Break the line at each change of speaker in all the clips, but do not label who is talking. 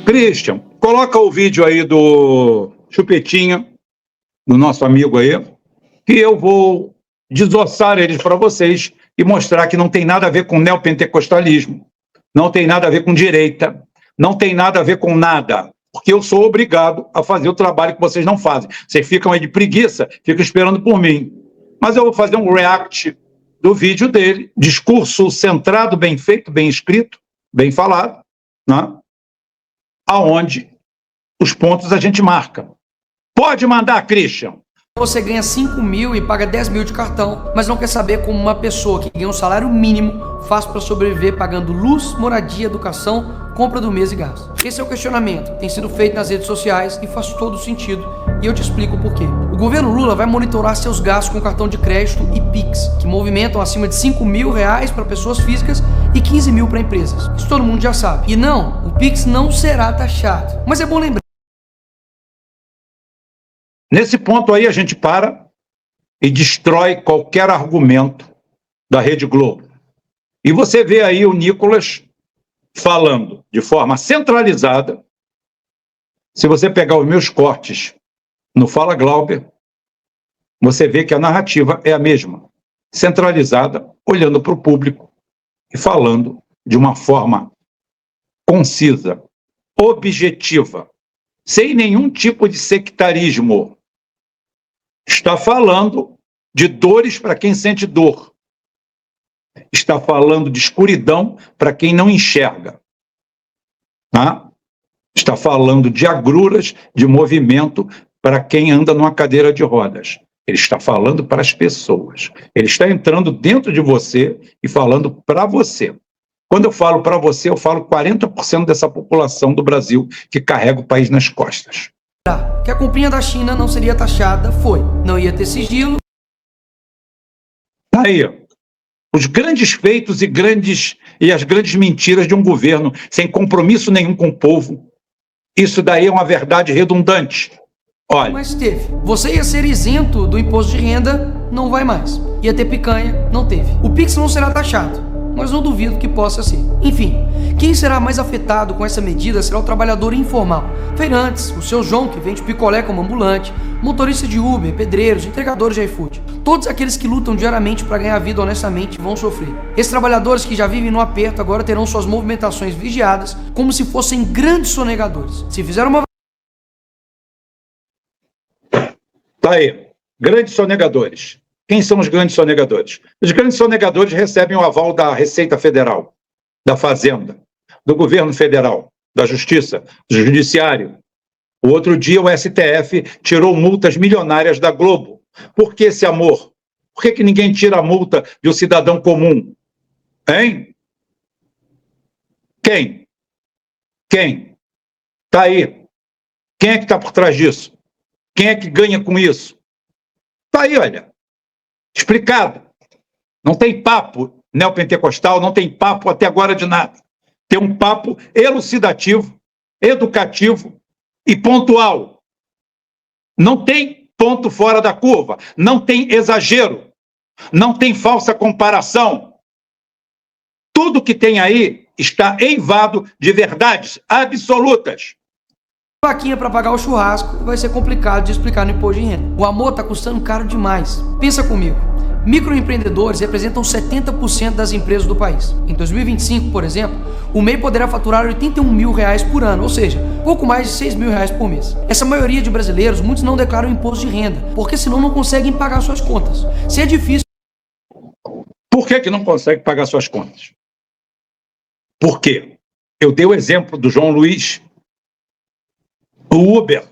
Christian, coloca o vídeo aí do Chupetinha, do nosso amigo aí, que eu vou desossar eles para vocês e mostrar que não tem nada a ver com neopentecostalismo, não tem nada a ver com direita, não tem nada a ver com nada, porque eu sou obrigado a fazer o trabalho que vocês não fazem. Vocês ficam aí de preguiça, ficam esperando por mim. Mas eu vou fazer um react do vídeo dele, discurso centrado, bem feito, bem escrito, bem falado, né? Aonde os pontos a gente marca. Pode mandar, Christian.
Você ganha 5 mil e paga 10 mil de cartão, mas não quer saber como uma pessoa que ganha um salário mínimo faz para sobreviver pagando luz, moradia, educação, compra do mês e gás. Esse é o questionamento, tem sido feito nas redes sociais e faz todo sentido, e eu te explico por quê. O governo Lula vai monitorar seus gastos com cartão de crédito e Pix, que movimentam acima de 5 mil reais para pessoas físicas e 15 mil para empresas. Isso todo mundo já sabe. E não, o Pix não será taxado. Mas é bom lembrar.
Nesse ponto aí a gente para e destrói qualquer argumento da Rede Globo. E você vê aí o Nicolas falando de forma centralizada. Se você pegar os meus cortes no Fala Glauber, você vê que a narrativa é a mesma, centralizada, olhando para o público e falando de uma forma concisa, objetiva, sem nenhum tipo de sectarismo. Está falando de dores para quem sente dor. Está falando de escuridão para quem não enxerga. Tá? Está falando de agruras, de movimento para quem anda numa cadeira de rodas. Ele está falando para as pessoas. Ele está entrando dentro de você e falando para você. Quando eu falo para você, eu falo 40% dessa população do Brasil que carrega o país nas costas.
Que a comprinha da China não seria taxada, foi. Não ia ter sigilo.
Aí, os grandes feitos e as grandes mentiras de um governo sem compromisso nenhum com o povo. Isso daí é uma verdade redundante. Olha.
Mas teve. Você ia ser isento do imposto de renda, não vai mais. Ia ter picanha, não teve. O Pix não será taxado, mas não duvido que possa ser. Enfim, quem será mais afetado com essa medida será o trabalhador informal. Feirantes, o seu João que vende picolé como ambulante, motorista de Uber, pedreiros, entregadores de iFood. Todos aqueles que lutam diariamente para ganhar vida honestamente vão sofrer. Esses trabalhadores que já vivem no aperto agora terão suas movimentações vigiadas como se fossem grandes sonegadores. Se fizer uma...
Tá aí, grandes sonegadores. Quem são os grandes sonegadores? Os grandes sonegadores recebem o aval da Receita Federal, da Fazenda, do Governo Federal, da Justiça, do Judiciário. O outro dia o STF tirou multas milionárias da Globo. Por que esse amor? Por que ninguém tira a multa de um cidadão comum? Hein? Quem? Quem? Tá aí. Quem é que está por trás disso? Quem é que ganha com isso? Tá aí, olha. Explicado. Não tem papo neopentecostal, não tem papo até agora de nada. Tem um papo elucidativo, educativo e pontual. Não tem ponto fora da curva, não tem exagero, não tem falsa comparação. Tudo que tem aí está eivado de verdades absolutas.
Vaquinha para pagar o churrasco vai ser complicado de explicar no imposto de renda. O amor está custando caro demais. Pensa comigo. Microempreendedores representam 70% das empresas do país. Em 2025, por exemplo, o MEI poderá faturar 81 mil reais por ano, ou seja, pouco mais de 6 mil reais por mês. Essa maioria de brasileiros, muitos não declaram imposto de renda, porque senão não conseguem pagar suas contas. Se é difícil...
Por que não consegue pagar suas contas? Por quê? Eu dei o exemplo do João Luiz, o Uber,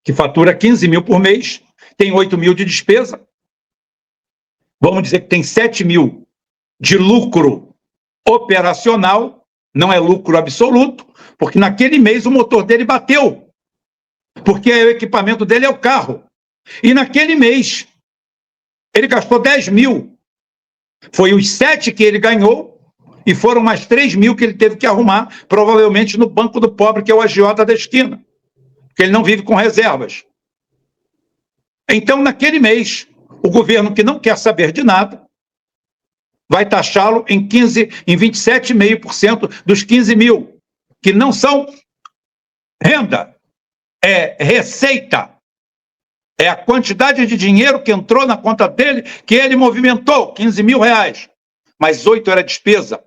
que fatura 15 mil por mês, tem 8 mil de despesa. Vamos dizer que tem 7 mil de lucro operacional, não é lucro absoluto, porque naquele mês o motor dele bateu, porque o equipamento dele é o carro. E naquele mês ele gastou 10 mil. Foi os 7 que ele ganhou e foram mais 3 mil que ele teve que arrumar, provavelmente no banco do pobre, que é o agiota da esquina, porque ele não vive com reservas. Então, naquele mês, o governo, que não quer saber de nada, vai taxá-lo em 27,5% dos 15 mil, que não são Renda é receita. É a quantidade de dinheiro que entrou na conta dele, que ele movimentou, 15 mil reais. Mas 8 era despesa.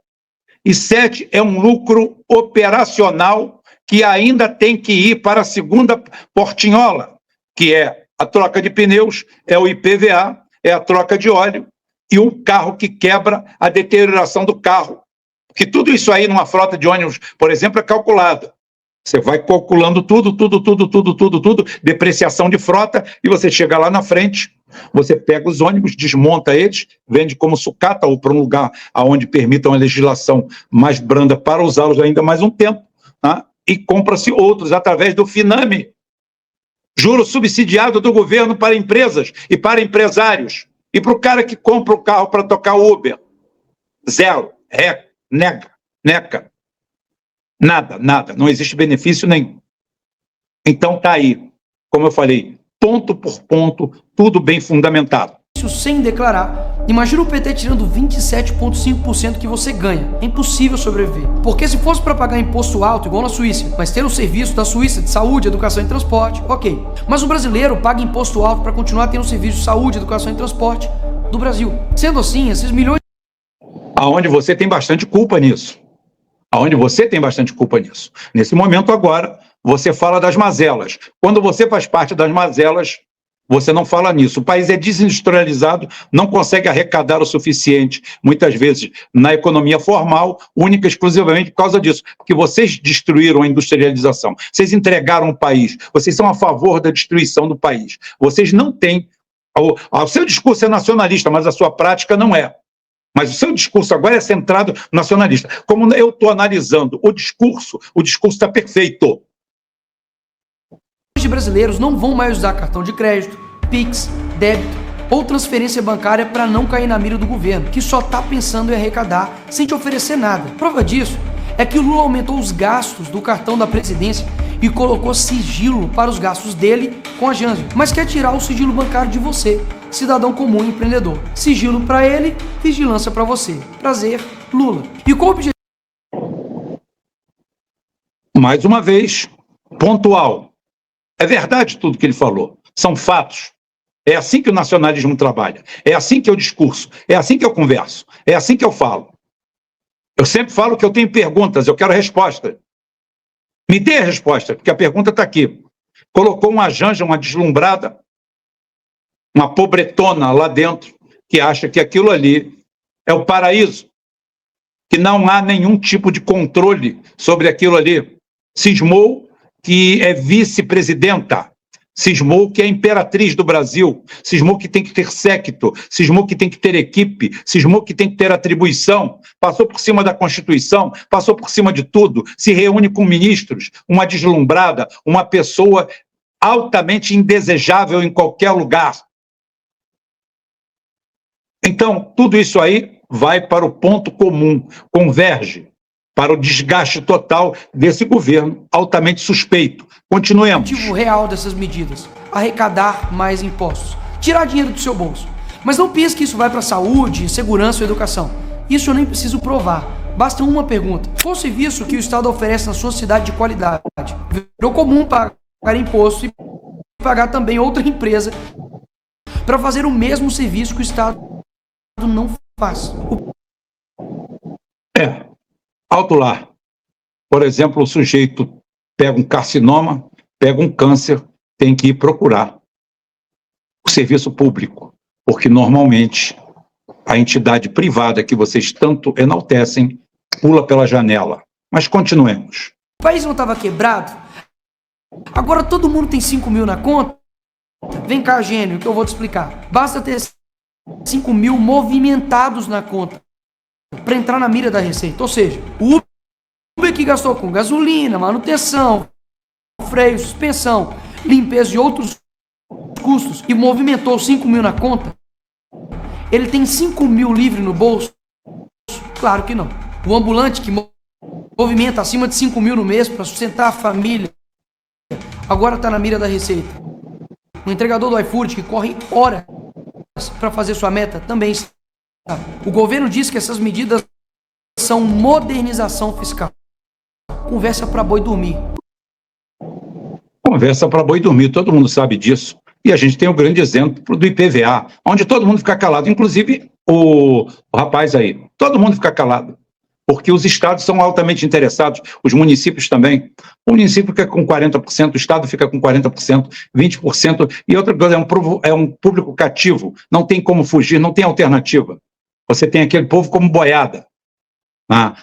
E 7 é um lucro operacional que ainda tem que ir para a segunda portinhola, que é a troca de pneus, é o IPVA, é a troca de óleo e um carro que quebra, a deterioração do carro. Que tudo isso aí numa frota de ônibus, por exemplo, é calculado. Você vai calculando tudo, depreciação de frota, e você chega lá na frente, você pega os ônibus, desmonta eles, vende como sucata ou para um lugar onde permitam a legislação mais branda para usá-los ainda mais um tempo, tá? E compra-se outros através do FINAME, juro subsidiado do governo para empresas e para empresários. E para o cara que compra o carro para tocar Uber, zero, neca. Nada, não existe benefício nenhum. Então tá aí, como eu falei, ponto por ponto, tudo bem fundamentado.
Isso sem declarar, imagina o PT tirando 27,5% que você ganha. É impossível sobreviver. Porque se fosse para pagar imposto alto, igual na Suíça, mas ter o serviço da Suíça de saúde, educação e transporte, ok. Mas o brasileiro paga imposto alto para continuar tendo o serviço de saúde, educação e transporte do Brasil. Sendo assim, esses milhões...
Aonde você tem bastante culpa nisso. Nesse momento agora, você fala das mazelas. Quando você faz parte das mazelas, você não fala nisso. O país é desindustrializado, não consegue arrecadar o suficiente, muitas vezes, na economia formal, única e exclusivamente por causa disso. Porque vocês destruíram a industrialização. Vocês entregaram o país. Vocês são a favor da destruição do país. Vocês não têm... O seu discurso é nacionalista, mas a sua prática não é. Mas o seu discurso agora é centrado nacionalista. Como eu estou analisando o discurso está perfeito.
Os brasileiros não vão mais usar cartão de crédito, Pix, débito ou transferência bancária para não cair na mira do governo, que só está pensando em arrecadar sem te oferecer nada. Prova disso é que o Lula aumentou os gastos do cartão da presidência e colocou sigilo para os gastos dele com a Janssen, mas quer tirar o sigilo bancário de você, cidadão comum e empreendedor. Sigilo para ele, vigilância para você. Prazer, Lula. E qual o objetivo?
Mais uma vez, pontual. É verdade tudo que ele falou. São fatos. É assim que o nacionalismo trabalha. É assim que eu discurso. É assim que eu converso. É assim que eu falo. Eu sempre falo que eu tenho perguntas, eu quero resposta. Me dê a resposta, porque a pergunta está aqui. Colocou uma janja, uma deslumbrada, uma pobretona lá dentro, que acha que aquilo ali é o paraíso, que não há nenhum tipo de controle sobre aquilo ali. Cismou que é vice-presidenta, cismou que é imperatriz do Brasil, cismou que tem que ter séquito, cismou que tem que ter equipe, cismou que tem que ter atribuição, passou por cima da Constituição, passou por cima de tudo, se reúne com ministros, uma deslumbrada, uma pessoa altamente indesejável em qualquer lugar. Então, tudo isso aí vai para o ponto comum, converge para o desgaste total desse governo altamente suspeito. Continuemos.
O objetivo real dessas medidas: arrecadar mais impostos, tirar dinheiro do seu bolso. Mas não pense que isso vai para saúde, segurança ou educação. Isso eu nem preciso provar. Basta uma pergunta: qual serviço que o Estado oferece na sua cidade de qualidade? Virou comum pagar imposto e pagar também outra empresa para fazer o mesmo serviço que o Estado não faz.
Alto lá. Por exemplo, o sujeito pega um carcinoma, pega um câncer, tem que ir procurar o serviço público, porque normalmente a entidade privada que vocês tanto enaltecem pula pela janela. Mas continuemos.
O país não estava quebrado? Agora todo mundo tem 5 mil na conta? Vem cá, gênio, que eu vou te explicar. Basta ter 5 mil movimentados na conta para entrar na mira da Receita. Ou seja, o Uber que gastou com gasolina, manutenção, freio, suspensão, limpeza e outros custos e movimentou 5 mil na conta, ele tem 5 mil livre no bolso? Claro que não. O ambulante que movimenta acima de 5 mil no mês para sustentar a família agora está na mira da Receita. O entregador do iFood que corre horas para fazer sua meta também está. O governo diz que essas medidas são modernização fiscal. Conversa para boi dormir.
Conversa para boi dormir, todo mundo sabe disso. E a gente tem o grande exemplo do IPVA, onde todo mundo fica calado, inclusive o rapaz aí. Todo mundo fica calado, porque os estados são altamente interessados, os municípios também. O município fica com 40%, o estado fica com 40%, 20%, e outra coisa, é um público cativo, não tem como fugir, não tem alternativa. Você tem aquele povo como boiada.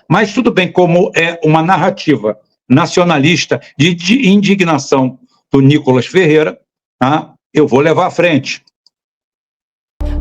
Mas tudo bem, como é uma narrativa nacionalista de indignação do Nicolas Ferreira, eu vou levar à frente.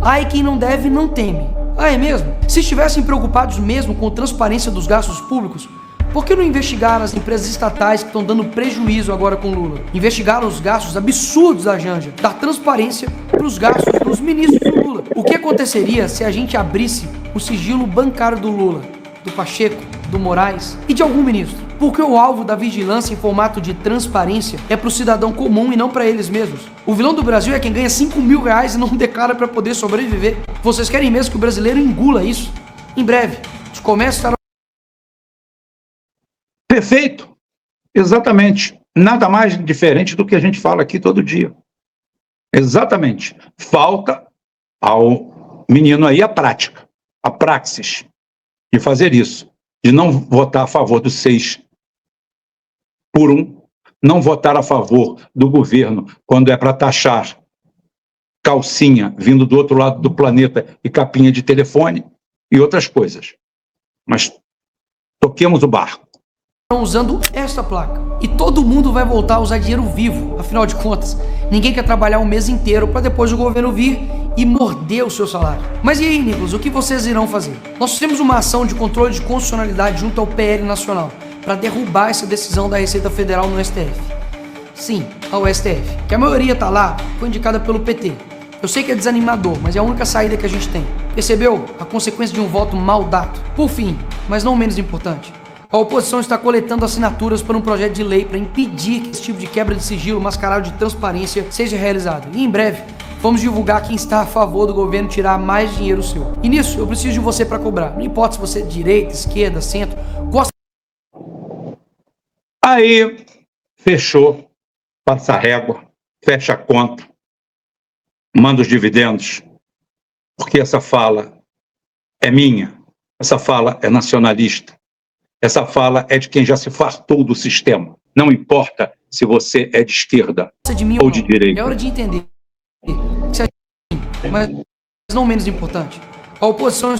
Ai, quem não deve não teme. Ah, é mesmo? Se estivessem preocupados mesmo com a transparência dos gastos públicos, por que não investigaram as empresas estatais que estão dando prejuízo agora com Lula? Investigaram os gastos absurdos da Janja, dar transparência para os gastos dos ministros do Lula. O que aconteceria se a gente abrisse o sigilo bancário do Lula, do Pacheco, do Moraes e de algum ministro? Porque o alvo da vigilância em formato de transparência é para o cidadão comum e não para eles mesmos. O vilão do Brasil é quem ganha 5 mil reais e não declara para poder sobreviver. Vocês querem mesmo que o brasileiro engula isso? Em breve, os comércios estarão...
Perfeito, exatamente. Nada mais diferente do que a gente fala aqui todo dia. Exatamente. Falta ao menino aí a prática, a praxis de fazer isso, de não votar a favor dos 6 por 1, não votar a favor do governo quando é para taxar calcinha vindo do outro lado do planeta e capinha de telefone e outras coisas. Mas toquemos o barco.
Usando esta placa. E todo mundo vai voltar a usar dinheiro vivo. Afinal de contas, ninguém quer trabalhar um mês inteiro para depois o governo vir e morder o seu salário. Mas e aí, Nicolas, o que vocês irão fazer? Nós temos uma ação de controle de constitucionalidade junto ao PL Nacional para derrubar essa decisão da Receita Federal no STF. Sim, ao STF, que a maioria tá lá, foi indicada pelo PT. Eu sei que é desanimador, mas é a única saída que a gente tem. Percebeu? A consequência de um voto mal dado. Por fim, mas não menos importante, a oposição está coletando assinaturas para um projeto de lei para impedir que esse tipo de quebra de sigilo mascarado de transparência seja realizado. E em breve, vamos divulgar quem está a favor do governo tirar mais dinheiro seu. E nisso, eu preciso de você para cobrar. Não importa se você é de direita, esquerda, centro, gosta...
Aí, fechou, passa a régua, fecha a conta, manda os dividendos, porque essa fala é minha, essa fala é nacionalista. Essa fala é de quem já se fartou do sistema. Não importa se você é de esquerda ou de direita.
É hora de entender. Mas não menos importante, a oposição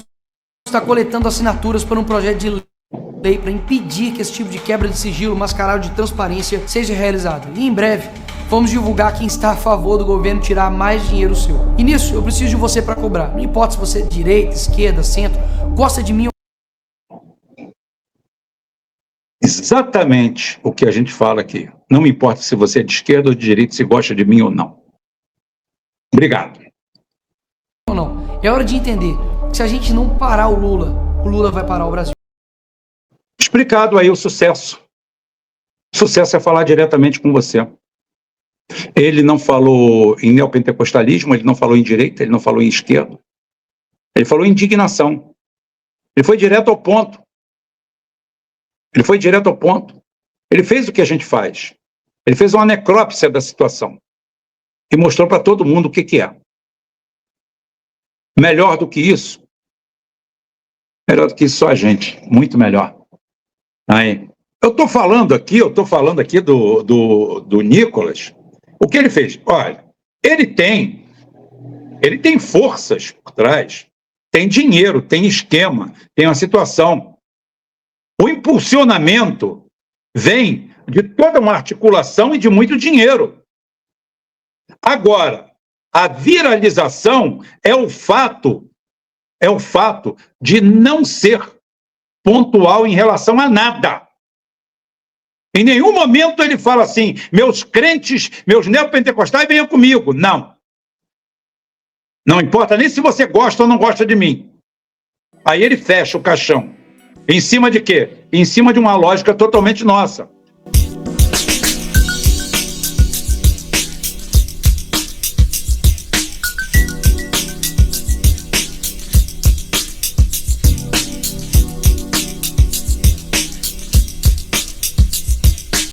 está coletando assinaturas para um projeto de lei para impedir que esse tipo de quebra de sigilo mascarado de transparência seja realizado. E em breve, vamos divulgar quem está a favor do governo tirar mais dinheiro seu. E nisso, eu preciso de você para cobrar. Não importa se você é de direita, esquerda, centro, gosta de mim.
Exatamente o que a gente fala aqui. Não me importa se você é de esquerda ou de direita, se gosta de mim ou não. Obrigado.
Não. É hora de entender que se a gente não parar o Lula vai parar o Brasil.
Explicado aí o sucesso. O sucesso é falar diretamente com você. Ele não falou em neopentecostalismo, ele não falou em direita, ele não falou em esquerda. Ele falou em indignação. Ele foi direto ao ponto. Ele foi direto ao ponto. Ele fez o que a gente faz. Ele fez uma necrópsia da situação. E mostrou para todo mundo o que é. Melhor do que isso? Melhor do que isso só a gente. Muito melhor. Aí. Eu estou falando aqui do Nicolas. O que ele fez? Olha, ele tem forças por trás. Tem dinheiro, tem esquema, tem uma situação. O impulsionamento vem de toda uma articulação e de muito dinheiro. Agora, a viralização é o fato de não ser pontual em relação a nada. Em nenhum momento ele fala assim, meus crentes, meus neopentecostais, venham comigo. Não. Não importa nem se você gosta ou não gosta de mim. Aí ele fecha o caixão. Em cima de quê? Em cima de uma lógica totalmente nossa.